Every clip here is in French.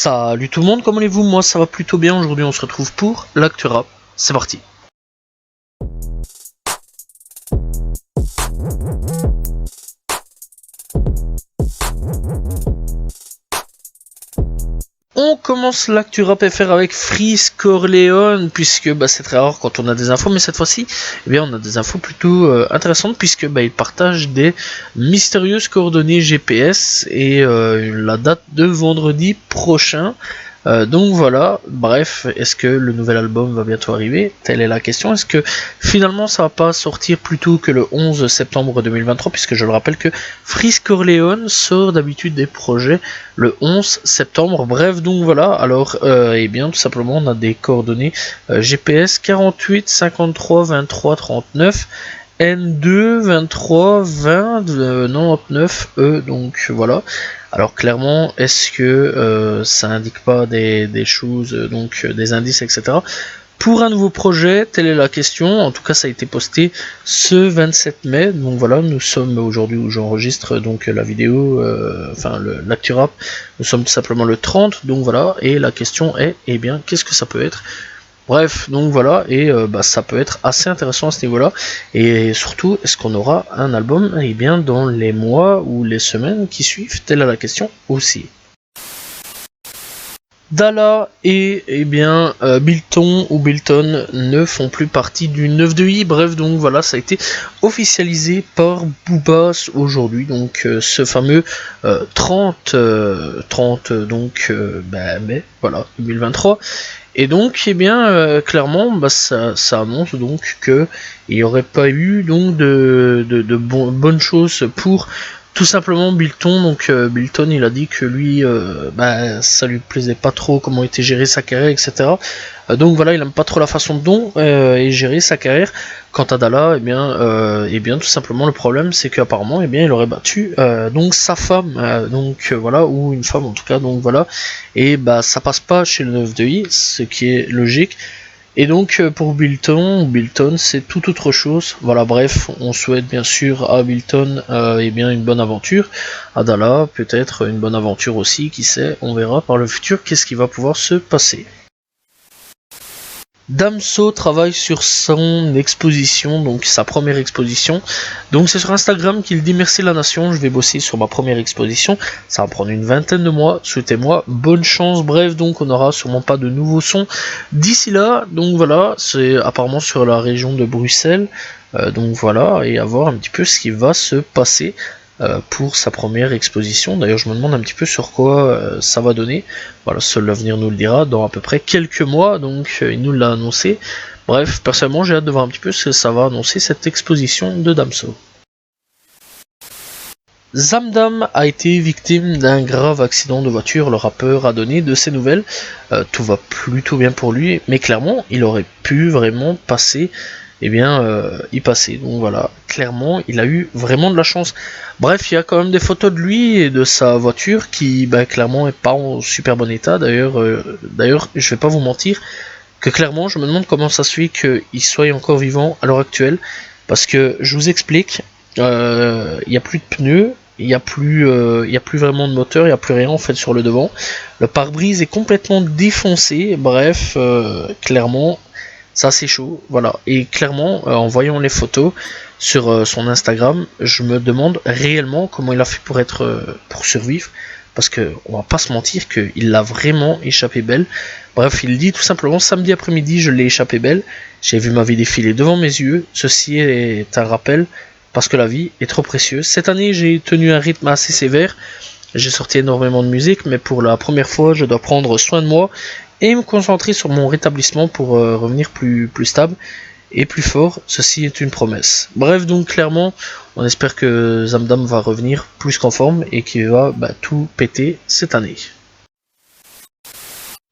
Salut tout le monde, comment allez-vous? Moi ça va plutôt bien, aujourd'hui on se retrouve pour l'actu rap, c'est parti. On commence l'actu rap FR avec Freeze Corleone, puisque c'est très rare quand on a des infos, mais cette fois-ci on a des infos plutôt intéressantes, puisque il partage des mystérieuses coordonnées GPS et la date de vendredi prochain. Donc voilà, bref, est-ce que le nouvel album va bientôt arriver? Telle est la question. Est-ce que finalement ça va pas sortir plus tôt que le 11 septembre 2023, puisque je le rappelle que Freeze Corleone sort d'habitude des projets le 11 septembre. Bref, donc voilà, alors tout simplement on a des coordonnées GPS 48 53 23 39 N2 23 20 99 E, donc voilà. Alors clairement, est-ce que ça indique pas des choses, des indices, etc. pour un nouveau projet? Telle est la question. En tout cas, ça a été posté ce 27 mai. Donc voilà, nous sommes aujourd'hui où j'enregistre donc la vidéo, l'actu rap. Nous sommes tout simplement le 30. Donc voilà, et la question est, qu'est-ce que ça peut être? Bref, donc voilà, et ça peut être assez intéressant à ce niveau-là. Et surtout, est-ce qu'on aura un album dans les mois ou les semaines qui suivent? Telle est la question aussi. Dalla et Bilton ou Bilton ne font plus partie du 9 de I. Bref, donc voilà, ça a été officialisé par Booba aujourd'hui, donc ce fameux 30 mai, voilà, 2023. Et donc, clairement, ça annonce donc que il n'y aurait pas eu donc de bonnes choses pour tout simplement Bilton. Donc Bilton, il a dit que lui, ça lui plaisait pas trop comment était gérée sa carrière, etc. Donc voilà, il aime pas trop la façon dont est gérée sa carrière. Quant à Dalla, tout simplement le problème c'est qu'apparemment il aurait battu donc sa femme, ou une femme en tout cas, donc voilà, et ça passe pas chez le 9 de I, ce qui est logique. Et donc pour Bilton c'est tout autre chose. Voilà, bref, on souhaite bien sûr à Bilton une bonne aventure, à Dalla peut-être une bonne aventure aussi, qui sait, on verra par le futur qu'est-ce qui va pouvoir se passer. Damso travaille sur son exposition, donc sa première exposition. Donc c'est sur Instagram qu'il dit: merci la nation, je vais bosser sur ma première exposition. Ça va prendre une vingtaine de mois, souhaitez-moi bonne chance. Bref, donc on n'aura sûrement pas de nouveaux sons d'ici là. Donc voilà, c'est apparemment sur la région de Bruxelles. Donc voilà, et à voir un petit peu ce qui va se passer pour sa première exposition. D'ailleurs, je me demande un petit peu sur quoi ça va donner. Voilà, seul l'avenir nous le dira dans à peu près quelques mois, donc il nous l'a annoncé. Bref, personnellement, j'ai hâte de voir un petit peu ce que ça va annoncer, cette exposition de Damso. Zamdam a été victime d'un grave accident de voiture. Le rappeur a donné de ses nouvelles. Tout va plutôt bien pour lui, mais clairement, il aurait pu vraiment passer y passer. Donc voilà, clairement, il a eu vraiment de la chance. Bref, il y a quand même des photos de lui et de sa voiture qui, clairement, est pas en super bon état. D'ailleurs, je vais pas vous mentir, que clairement, je me demande comment ça se fait qu'il soit encore vivant à l'heure actuelle. Parce que, je vous explique, il n'y a plus de pneus, il n'y a plus vraiment de moteur, il n'y a plus rien en fait sur le devant. Le pare-brise est complètement défoncé. Bref, clairement, ça c'est chaud, voilà. Et clairement, en voyant les photos sur son Instagram, je me demande réellement comment il a fait pour survivre, parce que on va pas se mentir qu'il l'a vraiment échappé belle. Bref, il dit tout simplement: samedi après-midi, je l'ai échappé belle. J'ai vu ma vie défiler devant mes yeux. Ceci est un rappel, parce que la vie est trop précieuse. Cette année, j'ai tenu un rythme assez sévère. J'ai sorti énormément de musique, mais pour la première fois, je dois prendre soin de moi et me concentrer sur mon rétablissement pour revenir plus stable et plus fort. Ceci est une promesse. Bref, donc clairement, on espère que Zamdam va revenir plus qu'en forme et qu'il va tout péter cette année.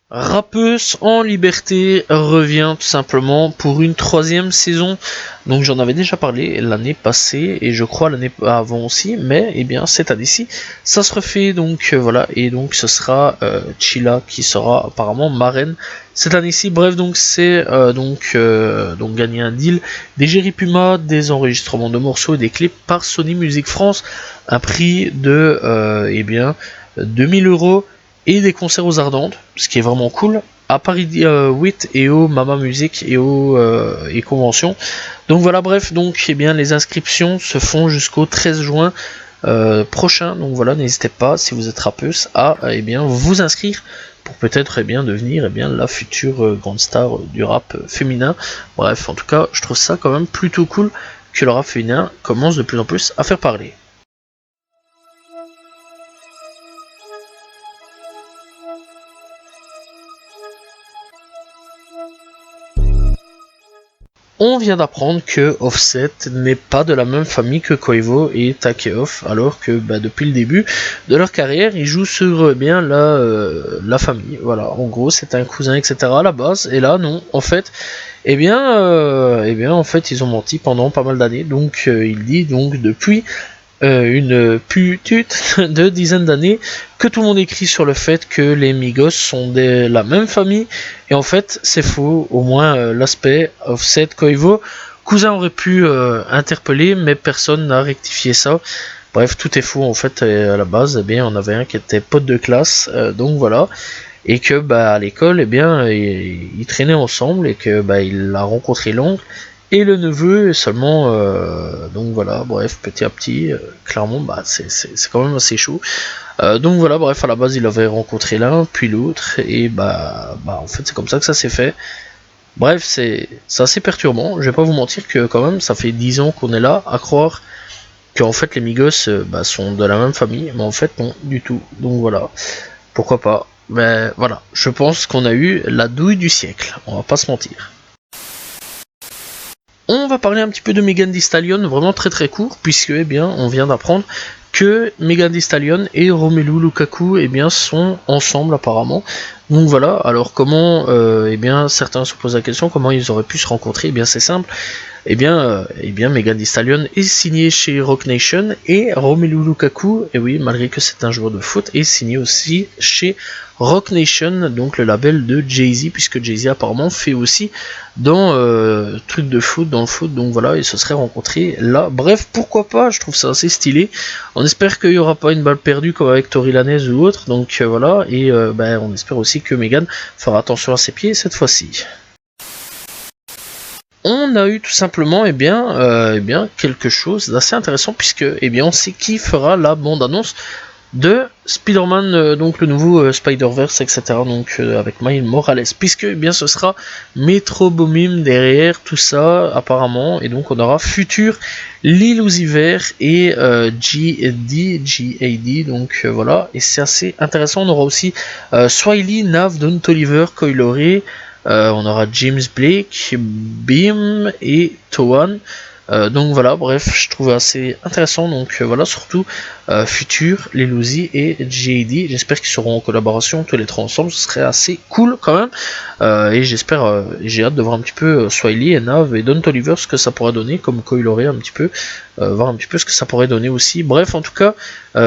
Rappeuse en liberté revient tout simplement pour une 3e saison. Donc j'en avais déjà parlé l'année passée et je crois l'année avant aussi, mais cette année-ci ça se refait. Donc voilà, et donc ce sera Chila qui sera apparemment marraine cette année-ci. Bref, donc c'est gagner un deal des Jerry Puma, des enregistrements de morceaux et des clips par Sony Music France, un prix de 2000 €. et des concerts aux Ardentes, ce qui est vraiment cool, à Paris 8 et au Mama Music et au et Convention. Donc voilà, bref, donc eh bien les inscriptions se font jusqu'au 13 juin prochain. Donc voilà, n'hésitez pas, si vous êtes rappeuse, à eh bien vous inscrire pour peut-être eh bien devenir eh bien la future grande star du rap féminin. Bref, en tout cas, je trouve ça quand même plutôt cool que le rap féminin commence de plus en plus à faire parler. On vient d'apprendre que Offset n'est pas de la même famille que Quavo et Takeoff, alors que depuis le début de leur carrière, ils jouent sur bien la famille. Voilà, en gros, c'est un cousin, etc. à la base, et là, non, en fait, en fait, ils ont menti pendant pas mal d'années. Donc, il dit donc depuis une putute de dizaines d'années que tout le monde écrit sur le fait que les Migos sont de la même famille, et en fait c'est faux. Au moins l'aspect Offset Quavo cousin aurait pu interpeller, mais personne n'a rectifié ça. Bref, tout est faux en fait. À la base, eh bien on avait un qui était pote de classe, donc voilà, et que à l'école eh bien ils traînaient ensemble, et que il a rencontré l'oncle et le neveu seulement. Donc voilà, bref, petit à petit, clairement c'est quand même assez chaud. Donc voilà, bref, à la base il avait rencontré l'un puis l'autre, et en fait c'est comme ça que ça s'est fait. Bref, c'est assez perturbant. Je vais pas vous mentir que quand même ça fait 10 ans qu'on est là à croire qu'en fait les Migos sont de la même famille, mais en fait non du tout. Donc voilà, pourquoi pas. Mais voilà, je pense qu'on a eu la douille du siècle, on va pas se mentir. On va parler un petit peu de Megan Thee Stallion, vraiment très très court, puisque eh bien on vient d'apprendre que Megan Thee Stallion et Romelu Lukaku eh bien sont ensemble apparemment. Donc voilà, alors comment eh bien certains se posent la question comment ils auraient pu se rencontrer. Eh bien c'est simple. Eh bien Megan Thee Stallion est signé chez Roc Nation, et Romelu Lukaku, et oui, malgré que c'est un joueur de foot, est signé aussi chez Roc Nation, donc le label de Jay-Z, puisque Jay-Z apparemment fait aussi dans truc de foot, dans le foot. Donc voilà, ils se seraient rencontrés là. Bref, pourquoi pas, je trouve ça assez stylé. On espère qu'il n'y aura pas une balle perdue comme avec Tory Lanez ou autre, donc voilà, et on espère aussi que Megan fera attention à ses pieds cette fois-ci. On a eu tout simplement quelque chose d'assez intéressant, puisque on sait qui fera la bande-annonce de Spider-Man, donc le nouveau Spider-Verse, etc. Donc avec Miles Morales, puisque ce sera Metro Boomin derrière tout ça apparemment, et donc on aura Future, Lil Uzi Vert et GAD, donc voilà, et c'est assez intéressant. On aura aussi Swiley, Nav, Don Toliver, Coiloré. On aura James Blake, Beam et Towan. Donc voilà, bref, je trouve assez intéressant. Donc voilà, surtout Future, Lil Uzi et JD. J'espère qu'ils seront en collaboration tous les trois ensemble. Ce serait assez cool quand même. Et j'espère, j'ai hâte de voir un petit peu Swiley et Nav et Don Toliver, ce que ça pourrait donner, comme Coiloré un petit peu. Voir un petit peu ce que ça pourrait donner aussi. Bref, en tout cas,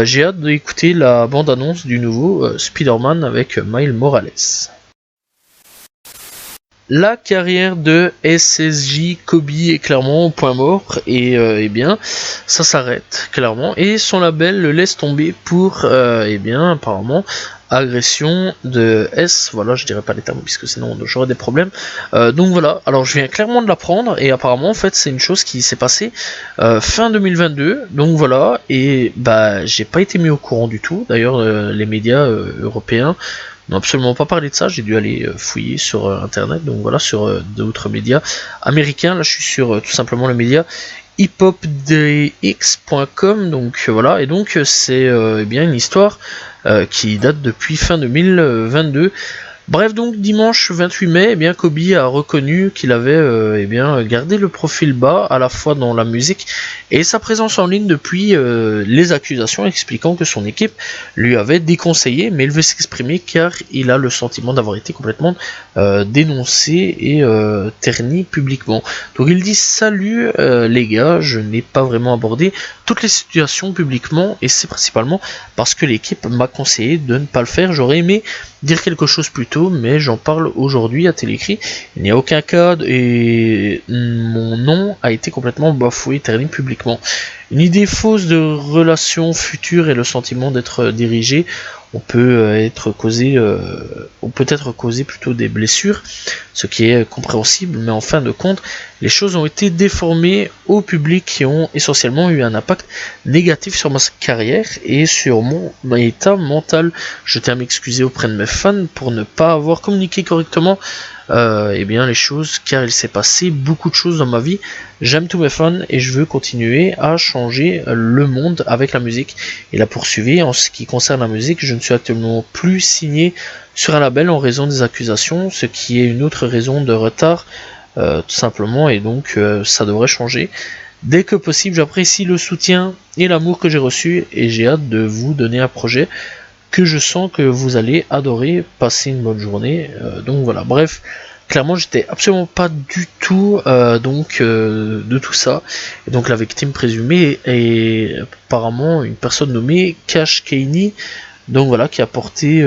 j'ai hâte d'écouter la bande-annonce du nouveau Spider-Man avec Miles Morales. La carrière de SSJ Kobe est clairement au point mort, et ça s'arrête clairement, et son label le laisse tomber pour apparemment agression de S. Voilà, je dirais pas les termes puisque sinon j'aurais des problèmes. Donc voilà, alors je viens clairement de l'apprendre, et apparemment en fait c'est une chose qui s'est passée fin 2022. Donc voilà, et j'ai pas été mis au courant du tout. D'ailleurs les médias européens n'ont absolument pas parlé de ça. J'ai dû aller fouiller sur internet, donc voilà, sur d'autres médias américains. Là je suis sur tout simplement le média hiphopdx.com, donc voilà, et donc c'est une histoire qui date depuis fin 2022. Bref, donc dimanche 28 mai, Kobe a reconnu qu'il avait gardé le profil bas à la fois dans la musique et sa présence en ligne depuis les accusations, expliquant que son équipe lui avait déconseillé, mais il veut s'exprimer car il a le sentiment d'avoir été complètement dénoncé et terni publiquement. Donc il dit: salut les gars, je n'ai pas vraiment abordé toutes les situations publiquement, et c'est principalement parce que l'équipe m'a conseillé de ne pas le faire. J'aurais aimé dire quelque chose plus tôt, mais j'en parle aujourd'hui à Télécrit. Il n'y a aucun cas et mon nom a été complètement bafoué, terni publiquement. une idée fausse de relations futures et le sentiment d'être dirigé. On peut être causé, on peut être causé plutôt des blessures, ce qui est compréhensible, mais en fin de compte, les choses ont été déformées au public et ont essentiellement eu un impact négatif sur ma carrière et sur mon état mental. Je tiens à m'excuser auprès de mes fans pour ne pas avoir communiqué correctement eh bien les choses, car il s'est passé beaucoup de choses dans ma vie. J'aime tous mes fans et je veux continuer à changer le monde avec la musique. Il a poursuivi. En ce qui concerne la musique, je ne suis actuellement plus signé sur un label en raison des accusations, ce qui est une autre raison de retard, tout simplement, et donc ça devrait changer. Dès que possible, j'apprécie le soutien et l'amour que j'ai reçu et j'ai hâte de vous donner un projet que je sens que vous allez adorer. Passer une bonne journée. Donc voilà, bref, clairement j'étais absolument pas du tout de tout ça. Et donc la victime présumée est apparemment une personne nommée Cash Kaney. Donc voilà, qui a porté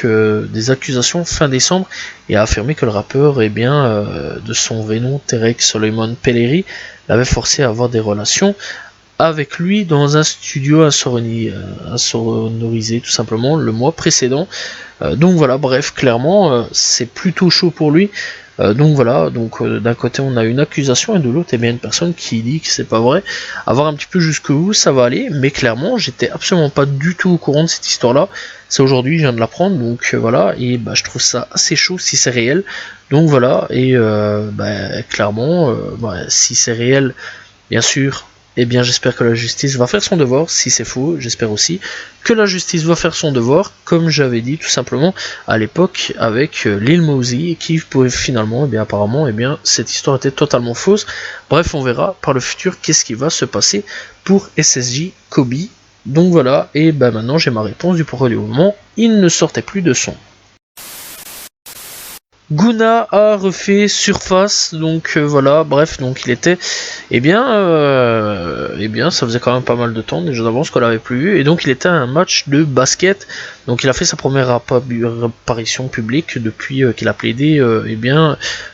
des accusations fin décembre et a affirmé que le rappeur, de son vrai nom, Terek Solomon Pelleri, l'avait forcé à avoir des relations avec lui dans un studio insonorisé tout simplement le mois précédent. Donc voilà, bref, clairement c'est plutôt chaud pour lui. Donc voilà, d'un côté on a une accusation et de l'autre bien une personne qui dit que c'est pas vrai. À voir un petit peu jusqu'où ça va aller, mais clairement j'étais absolument pas du tout au courant de cette histoire là. C'est aujourd'hui, je viens de l'apprendre, donc voilà, et je trouve ça assez chaud si c'est réel. Donc voilà, et clairement, si c'est réel, bien sûr, eh bien j'espère que la justice va faire son devoir. Si c'est faux, j'espère aussi que la justice va faire son devoir, comme j'avais dit tout simplement à l'époque avec Lil Mosey, qui pouvait finalement, apparemment, cette histoire était totalement fausse. Bref, on verra par le futur qu'est-ce qui va se passer pour SSJ Kobe. Donc voilà, et maintenant j'ai ma réponse du pourquoi du moment, il ne sortait plus de son. Guna a refait surface, donc voilà, bref, donc il était, ça faisait quand même pas mal de temps déjà d'avance qu'on l'avait plus vu, et donc il était à un match de basket, donc il a fait sa première apparition publique depuis qu'il a plaidé,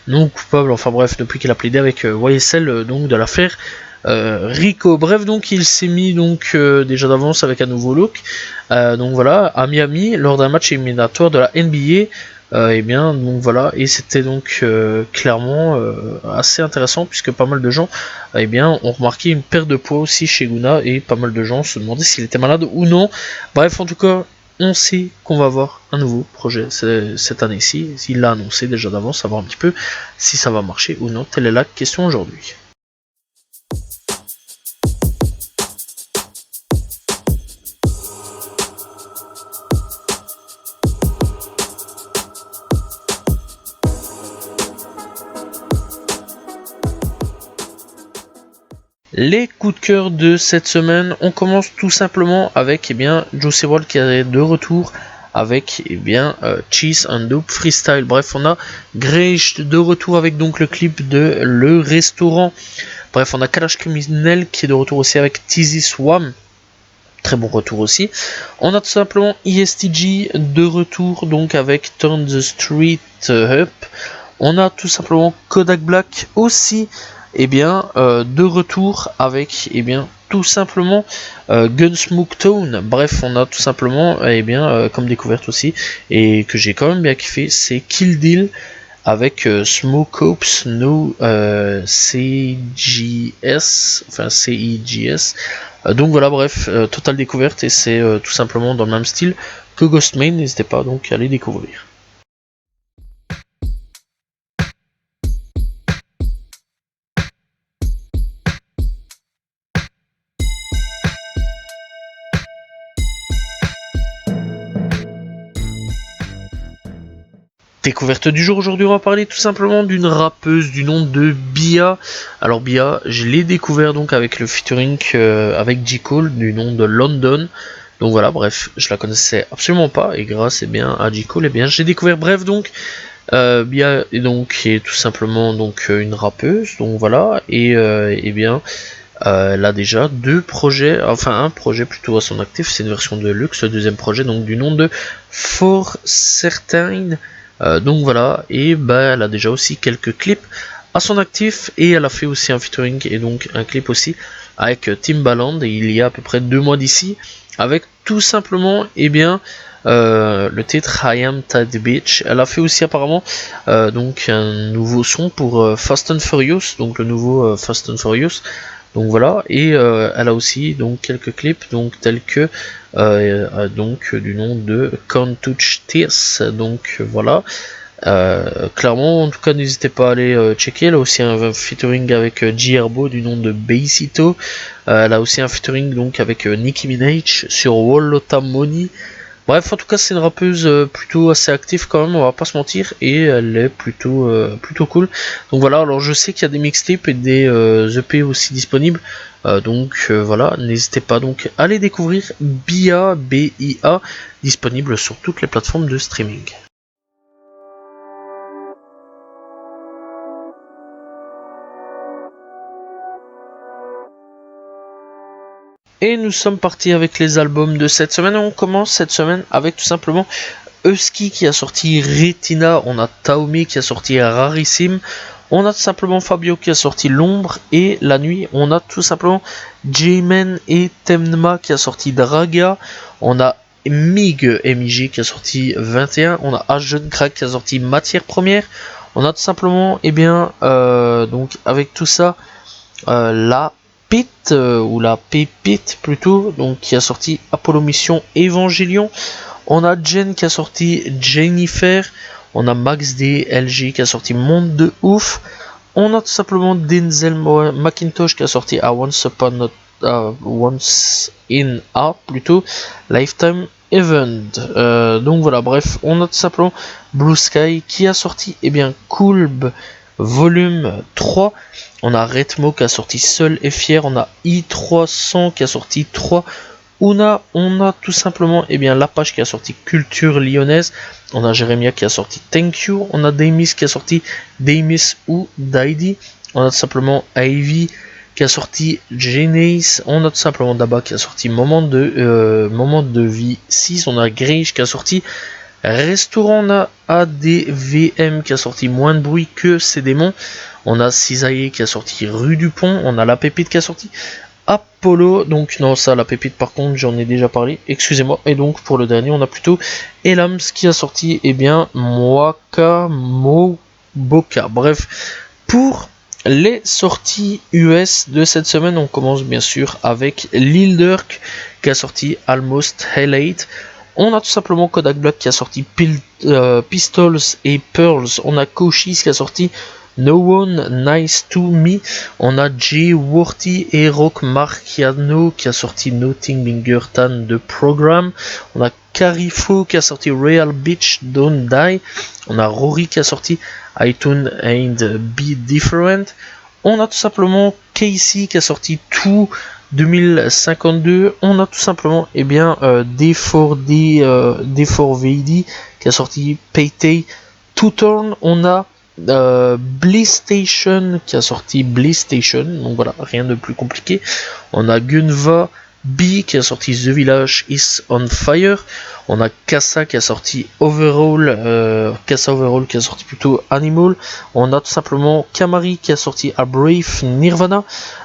non coupable, enfin bref, depuis qu'il a plaidé avec YSL, donc de l'affaire Rico. Bref, donc il s'est mis déjà d'avance avec un nouveau look, donc voilà, à Miami, lors d'un match éliminatoire de la NBA. Et c'était donc clairement assez intéressant puisque pas mal de gens ont remarqué une perte de poids aussi chez Guna et pas mal de gens se demandaient s'il était malade ou non. Bref, en tout cas, on sait qu'on va avoir un nouveau projet cette année-ci. Il l'a annoncé déjà d'avance, savoir un petit peu si ça va marcher ou non. Telle est la question aujourd'hui. Les coups de cœur de cette semaine, on commence tout simplement avec Juicy WRLD qui est de retour avec Cheese and Dope Freestyle. Bref, on a Greysh de retour avec donc le clip de Le Restaurant. Bref, on a Kalash Criminel qui est de retour aussi avec Teasy Swam. Très bon retour aussi. On a tout simplement ESTG de retour donc avec Turn the Street Up. On a tout simplement Kodak Black aussi de retour avec tout simplement Gunsmoke Tone. Bref, on a tout simplement comme découverte aussi et que j'ai quand même bien kiffé, c'est Kill Deal avec Smoke Ops No CGS, enfin CIGS. Donc voilà, bref, totale découverte et c'est tout simplement dans le même style que Ghostmane. N'hésitez pas donc à les découvrir. Découverte du jour, aujourd'hui on va parler tout simplement d'une rappeuse du nom de Bia. Alors Bia, je l'ai découvert donc avec le featuring avec J. Cole du nom de London. Donc voilà, bref, je la connaissais absolument pas et grâce à J. Cole, j'ai découvert. Bref, donc Bia est tout simplement une rappeuse, donc voilà, et elle a déjà deux projets, enfin un projet plutôt à son actif, c'est une version de luxe, le deuxième projet donc du nom de For Certain. Donc voilà, et elle a déjà aussi quelques clips à son actif et elle a fait aussi un featuring et donc un clip aussi avec Timbaland, et il y a à peu près 2 mois d'ici, avec tout simplement le titre I Am That Bitch. Elle a fait aussi apparemment donc un nouveau son pour Fast and Furious, donc le nouveau Fast and Furious. Donc voilà, et elle a aussi donc quelques clips donc tels que donc du nom de Can't Touch This. Donc voilà. Clairement, en tout cas, n'hésitez pas à aller checker. Elle a aussi un featuring avec G Herbo du nom de Beisito. Elle a aussi un featuring donc avec Nicki Minaj sur Wallota Money. Bref, en tout cas, c'est une rappeuse plutôt assez active quand même, on va pas se mentir, et elle est plutôt cool. Donc voilà, alors je sais qu'il y a des mixtapes et des EP aussi disponibles, donc voilà, n'hésitez pas donc à les découvrir. BIA, BIA, disponible sur toutes les plateformes de streaming. Et nous sommes partis avec les albums de cette semaine. On commence cette semaine avec tout simplement Husky qui a sorti Retina. On a Taomi qui a sorti Rarissime. On a tout simplement Fabio qui a sorti L'Ombre et La Nuit. On a tout simplement J-Man et Temma qui a sorti Draga. On a MIG qui a sorti 21. On a Jeune Crack qui a sorti Matière Première. On a tout simplement, donc avec tout ça, la ou la pépite plutôt, donc qui a sorti Apollo Mission Evangelion. On a Jen qui a sorti Jennifer. On a Max D, LG qui a sorti Monde de Ouf. On a tout simplement Denzel McIntosh qui a sorti Once in a plutôt Lifetime Event. Donc voilà, bref, on a tout simplement Blue Sky qui a sorti Coolb Volume 3. On a Retmo qui a sorti Seul et Fier. On a I300 qui a sorti 3. On a tout simplement l'Apache qui a sorti Culture Lyonnaise. On a Jérémia qui a sorti Thank You. On a Daymis qui a sorti Daymis ou Daidi. On a tout simplement Ivy qui a sorti Genesis. On a tout simplement Daba qui a sorti Moment de Vie 6. On a Greish qui a sorti Restaurant. On a ADVM qui a sorti Moins de bruit que ces démons. On a Cisaillé qui a sorti Rue du Pont. On a La Pépite qui a sorti Apollo. Donc non, ça, La Pépite par contre j'en ai déjà parlé, excusez-moi. Et donc pour le dernier on a plutôt Elams qui a sorti Moaka Moboka. Bref, pour les sorties US de cette semaine, on commence bien sûr avec Lil Durk qui a sorti Almost Hell 8. On a tout simplement Kodak Black qui a sorti Pistols et Pearls. On a Koshis qui a sorti No One Nice to Me. On a Jay Worthy et Rock Marciano qui a sorti Nothing Binger Than The Program. On a Carifo qui a sorti Real Bitch Don't Die. On a Rory qui a sorti iTunes and Be Different. On a tout simplement Casey qui a sorti Tout 2052. On a tout simplement D4VD qui a sorti Payday To Turn. On a Bliss Station qui a sorti Bliss Station, donc voilà, rien de plus compliqué. On a Gunva B qui a sorti The Village Is On Fire. On a Kassa qui a sorti Overall, Kassa Overall qui a sorti plutôt Animal. On a tout simplement Kamari qui a sorti A Brave Nirvana.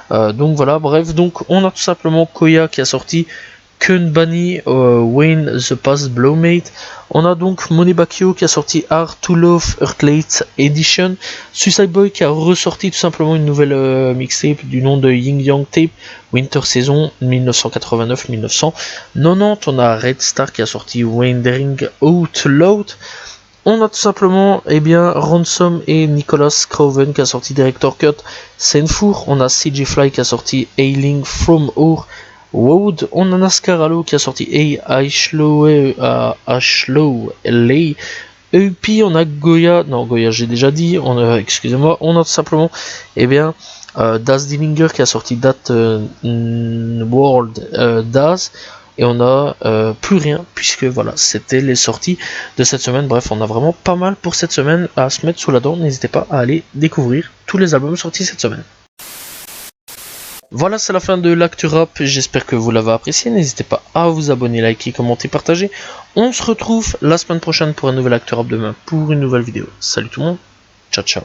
Donc voilà, bref, donc on a tout simplement Koya qui a sorti Kunbani, Wayne the Past Blowmate. On a donc Monebakio qui a sorti Art to Love Earthlate Edition. Suicide Boy qui a ressorti tout simplement une nouvelle mixtape du nom de Ying Yang Tape Winter Season 1989-1990. On a Red Star qui a sorti Wandering Outloud. On a tout simplement Ransom et Nicholas Craven qui a sorti Director Cut Senfour. On a CJ Fly qui a sorti Ailing From Our Wood. On a Nascaralo qui a sorti Ashlow LA. EP, on a Goya, non Goya j'ai déjà dit, excusez-moi, on a tout simplement Das Dillinger qui a sorti That World Das. Et on a plus rien, puisque voilà, c'était les sorties de cette semaine. Bref, on a vraiment pas mal pour cette semaine à se mettre sous la dent. N'hésitez pas à aller découvrir tous les albums sortis cette semaine. Voilà, c'est la fin de l'Actu Rap, j'espère que vous l'avez apprécié, n'hésitez pas à vous abonner, liker, commenter, partager. On se retrouve la semaine prochaine pour un nouvel Actu Rap demain, pour une nouvelle vidéo. Salut tout le monde, ciao ciao.